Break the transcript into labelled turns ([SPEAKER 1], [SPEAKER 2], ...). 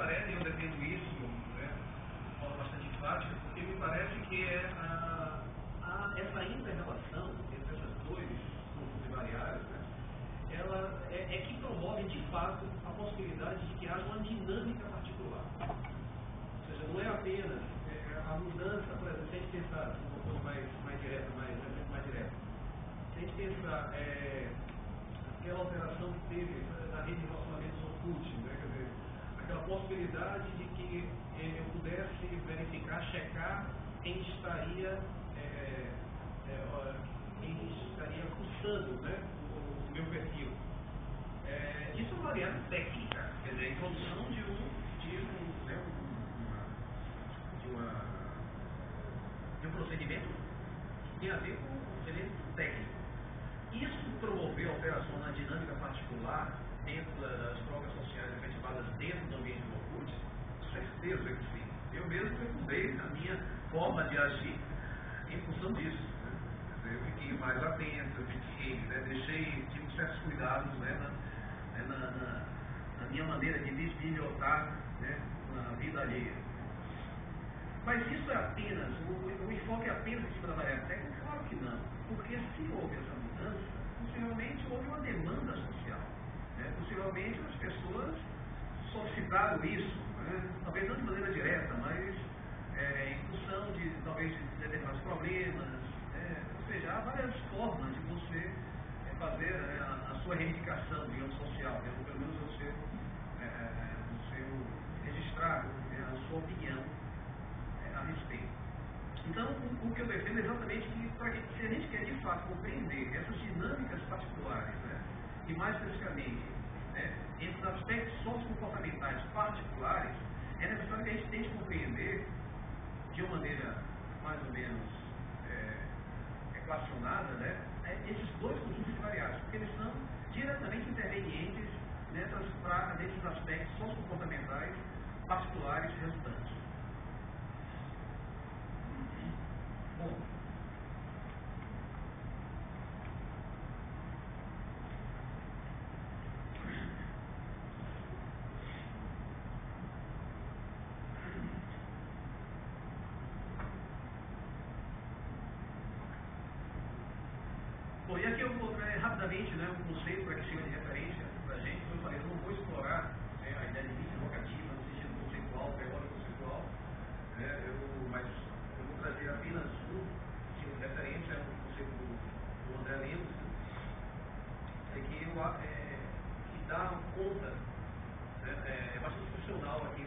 [SPEAKER 1] parece, eu defendo isso, né, de forma bastante enfática, porque me parece que essa inter-relação entre essas dois conjuntos de variáveis, né, ela é que promove, de fato, a possibilidade de que haja uma dinâmica particular. Ou seja, não é apenas a mudança, por exemplo, se a gente pensar de uma coisa mais direta, mais direta, se a gente pensar aquela alteração que teve na rede de relacionamentos Orkut, né, quer dizer, aquela possibilidade de que eu pudesse verificar, checar quem estaria cursando, né, o meu perfil. Isso é uma variável técnica, quer dizer, a introdução de um procedimento que tem a ver com o procedimento técnico. Isso promoveu alteração na dinâmica particular dentro das trocas sociais efetivadas dentro do ambiente do Orkut? Certeza que sim. Eu mesmo mudei a minha forma de agir em função disso. Né? Eu fiquei mais atento, tive certos cuidados, né, na minha maneira de bisbilhotar, né, na vida alheia. Mas isso é apenas, o enfoque é apenas em cima da variável técnica? Claro que não. Porque se houve essa mudança, possivelmente houve uma demanda social. Né? Possivelmente as pessoas solicitaram isso, né? Talvez não de maneira direta, mas em função de talvez de determinados problemas. Né? Ou seja, há várias formas de você fazer a sua reivindicação, digamos, social, né? Ou pelo menos o seu registrar, né, a sua opinião a respeito. Então, o que eu defendo é exatamente que, se a gente quer de fato compreender essas dinâmicas particulares, né, e mais especificamente, né, esses aspectos sociocomportamentais particulares, é necessário que a gente tente compreender de uma maneira mais ou menos equacionada, né, esses dois conjuntos de variáveis, porque eles são diretamente intervenientes nesses aspectos sociocomportamentais particulares resultantes. Bom, e aqui eu vou rapidamente, né, um conceito para que sirva de referência para a gente. Como eu falei, eu não vou explorar a ideia de mídia vocativa no sentido conceitual, teórico conceitual, né, mas eu vou trazer apenas um tipo de referência, um conceito do André Lemos, que dá conta, né, é bastante funcional aqui